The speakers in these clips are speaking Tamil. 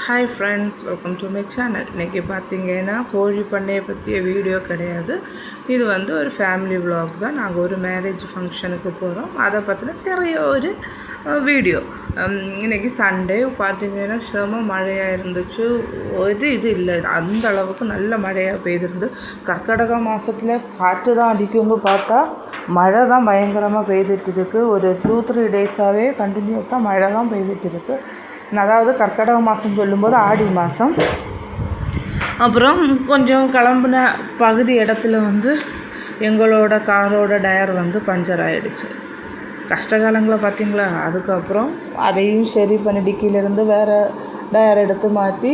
Hi friends, welcome to my channel. இன்றைக்கி பார்த்திங்கன்னா கோழி பண்ணையை பற்றிய வீடியோ கிடையாது. இது ஒரு ஃபேமிலி விலாக் தான். நாங்கள் ஒரு மேரேஜ் ஃபங்க்ஷனுக்கு போகிறோம், அதை பற்றின சிறிய ஒரு வீடியோ. இன்றைக்கி சண்டே பார்த்திங்கன்னா செம மழையாக இருந்துச்சு. ஒரு இது இல்லை, அந்த அளவுக்கு நல்ல மழையாக பெய்திருந்து. கர்நாடகா மாதத்தில் காற்று தான் அடிக்கும்னு பார்த்தா மழை தான் பயங்கரமாக பெய்துட்டு இருக்குது. ஒரு 2-3 டேஸாகவே கண்டினியூஸாக மழை தான் பெய்துட்டு இருக்குது. அதாவது கர்நாடக மாதம் சொல்லும்போது ஆடி மாதம். அப்புறம் கொஞ்சம் கிளம்புன பகுதி இடத்துல எங்களோட காரோட டயர் பஞ்சர் ஆகிடுச்சு. கஷ்டகாலங்களை பார்த்திங்களா. அதுக்கப்புறம் அதையும் சரி பண்ணி டிக்கிலேருந்து வேறு டயர் எடுத்து மாற்றி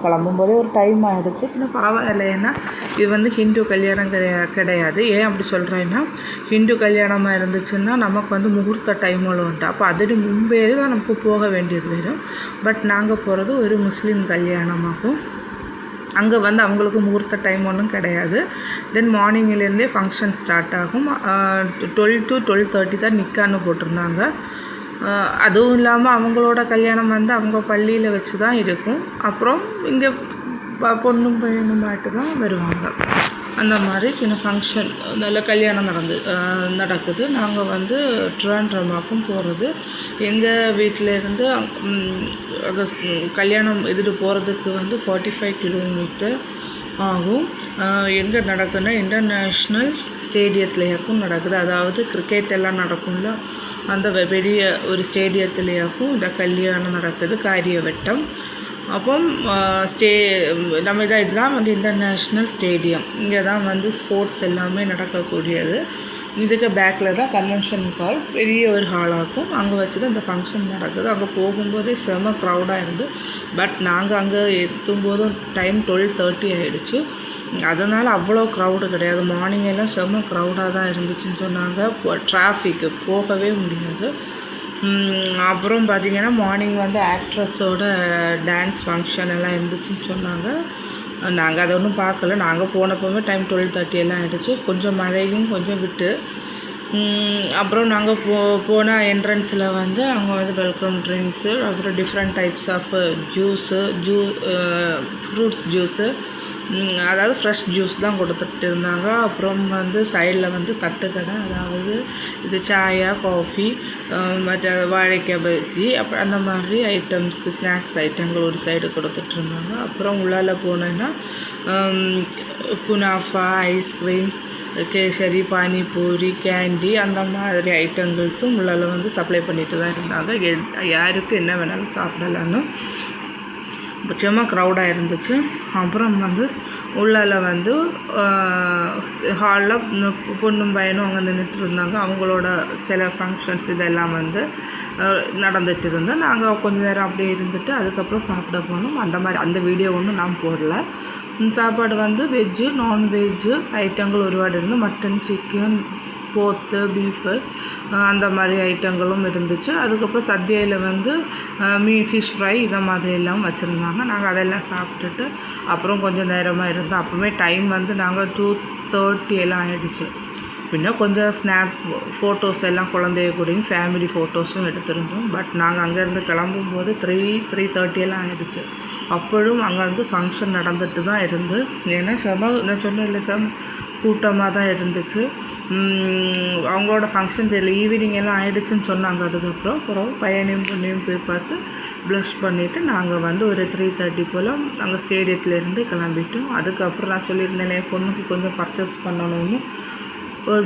கிளம்பும்போதே ஒரு டைம் ஆகிடுச்சு. பின்ன பரவாயில்லை, ஏன்னா இது ஹிந்து கல்யாணம் கிடையாது. ஏன் அப்படி சொல்கிறேன்னா, ஹிந்து கல்யாணமாக இருந்துச்சுன்னா நமக்கு முகூர்த்த டைமில் உண்டு. அப்போ அதுக்கு முன்பே தான் நமக்கு போக வேண்டியது வரும். பட் நாங்கள் போகிறது ஒரு முஸ்லீம் கல்யாணமாகும். அங்கே அவங்களுக்கு முகூர்த்த டைம் ஒன்றும் கிடையாது. தென் மார்னிங்கிலேருந்தே ஃபங்க்ஷன் ஸ்டார்ட் ஆகும். 12 to 12:30 தான் நிக்கான்னு போட்டிருந்தாங்க. அதுவும் இல்லாமல் அவங்களோட கல்யாணம் அவங்க பள்ளியில் வச்சு தான் இருக்கும். அப்புறம் இங்கே பொண்ணும் பையனுமாட்டு தான் வருவாங்க. அந்த மாதிரி சின்ன ஃபங்க்ஷன், நல்ல கல்யாணம் நடக்குது. நாங்கள் ட்ரிவாண்ட்ரமாக்கும் போகிறது. எங்கள் வீட்டிலேருந்து கல்யாணம் போகிறதுக்கு 45 கிலோமீட்டர் ஆகும். எங்கே நடக்குதுன்னா இன்டர்நேஷ்னல் ஸ்டேடியத்துலேயாக்கும் நடக்குது. அதாவது கிரிக்கெட் எல்லாம் நடக்கும்ல, அந்த பெரிய ஒரு ஸ்டேடியத்துலேயாக்கும் இந்த கல்யாணம் நடக்குது, காரியவட்டம். அப்போ நம்ம இதுதான் இன்டர்நேஷ்னல் ஸ்டேடியம். இங்கே தான் ஸ்போர்ட்ஸ் எல்லாமே நடக்கக்கூடியது. இதுக்கு பேக்கில் தான் கன்வென்ஷன் ஹால், பெரிய ஒரு ஹாலாகும். அங்கே வச்சு தான் இந்த ஃபங்க்ஷன் நடக்குது. அங்கே போகும்போதே செம க்ரௌடாக இருந்து. பட் நாங்கள் அங்கே எத்தும்போதும் டைம் 12:30 ஆகிடுச்சு. அதனால் அவ்வளோ க்ரௌடு கிடையாது. மார்னிங் எல்லாம் செம க்ரௌடாக தான் இருந்துச்சுன்னு சொன்னாங்க. டிராஃபிக்கு போகவே முடியாது. அப்புறம் பார்த்திங்கன்னா மார்னிங் ஆக்ட்ரஸோட டான்ஸ் ஃபங்க்ஷன் எல்லாம் இருந்துச்சுன்னு சொன்னாங்க. நாங்கள் அதை ஒன்றும் பார்க்கல. நாங்கள் போனப்போவே டைம் 12:30 எல்லாம் ஆகிடுச்சு. கொஞ்சம் மழையும் கொஞ்சம் விட்டு. அப்புறம் நாங்கள் போன என்ட்ரன்ஸில் அவங்க வெல்கம் ட்ரிங்க்ஸு, அப்புறம் different types of fruits juice, அதாவது ஃப்ரெஷ் ஜூஸ் தான் கொடுத்துட்டு இருந்தாங்க. அப்புறம் சைடில் தட்டுக்கடை, அதாவது இது சாயா, காஃபி, மற்ற வாழைக்காய் பஜ்ஜி, அப்புறம் அந்த மாதிரி ஐட்டம்ஸ், ஸ்நாக்ஸ் ஐட்டங்கள் ஒரு சைடு கொடுத்துட்ருந்தாங்க. அப்புறம் உள்ளால போனேன்னா kunafa, ice creams, kesari, panipuri, candy, அந்த மாதிரி ஐட்டங்கள்ஸும் உள்ளால சப்ளை பண்ணிட்டு தான் இருந்தாங்க. யாருக்கு என்ன வேணாலும் சாப்பிடலான்னு. முக்கியமாக க்ரௌடாக இருந்துச்சு. அப்புறம் உள்ளால ஹாலில் பொண்ணும் பையனும் அங்கே நின்றுட்டு இருந்தாங்க. அவங்களோட சில ஃபங்க்ஷன்ஸ் இதெல்லாம் நடந்துகிட்டு இருந்தோம். நாங்கள் கொஞ்சம் நேரம் அப்படியே இருந்துட்டு அதுக்கப்புறம் சாப்பிட போனோம். அந்த மாதிரி அந்த வீடியோ ஒன்றும் நான் போடல. சாப்பாடு வெஜ்ஜு, நான்வெஜ்ஜு ஐட்டங்கள் ஒருபாடு இருந்து மட்டன், சிக்கன், போத்து, பீஃபு, அந்த மாதிரி ஐட்டங்களும் இருந்துச்சு. அதுக்கப்புறம் சத்யாவில் ஃபிஷ் ஃப்ரை இதை மாதிரி எல்லாம் வச்சுருந்தாங்க. நாங்கள் அதெல்லாம் சாப்பிட்டுட்டு அப்புறம் கொஞ்சம் நேரமாக இருந்தோம். அப்போவே டைம் நாங்கள் 2:30 எல்லாம் ஆகிடுச்சு. பின்ன கொஞ்சம் ஃபோட்டோஸ் எல்லாம் குழந்தைய கூடயும் ஃபேமிலி ஃபோட்டோஸும் எடுத்திருந்தோம். பட் நாங்கள் அங்கேருந்து கிளம்பும்போது 3:30 எல்லாம் ஆகிடுச்சு. அப்பொழுதும் அங்கே ஃபங்க்ஷன் நடந்துட்டு தான் இருந்து. ஏன்னா நான் சொன்னேன் கூட்டமாக தான் இருந்துச்சு. அவங்களோட ஃபங்க்ஷன் ஈவினிங் எல்லாம் ஆகிடுச்சுன்னு சொன்னாங்க. அதுக்கப்புறம் பையனையும் பொண்ணையும் போய் பார்த்து ப்ளஷ் பண்ணிவிட்டு நாங்கள் ஒரு 3:30 போல் அங்கே ஸ்டேடியத்துலேருந்து கிளம்பிட்டோம். அதுக்கப்புறம் நான் சொல்லியிருந்தேன் என் பொண்ணுக்கு கொஞ்சம் பர்ச்சேஸ் பண்ணணும்னு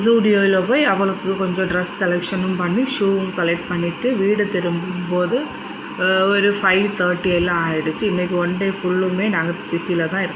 ஜூடியோவில் போய் அவளுக்கு கொஞ்சம் ட்ரெஸ் கலெக்ஷனும் பண்ணி ஷூவும் கலெக்ட் பண்ணிவிட்டு வீடு திரும்பும்போது ஒரு 5:30 எல்லாம் ஆகிடுச்சு. இன்றைக்கி 1 டே ஃபுல்லுமே நாங்கள் சிட்டியில் தான் இருக்கோம்.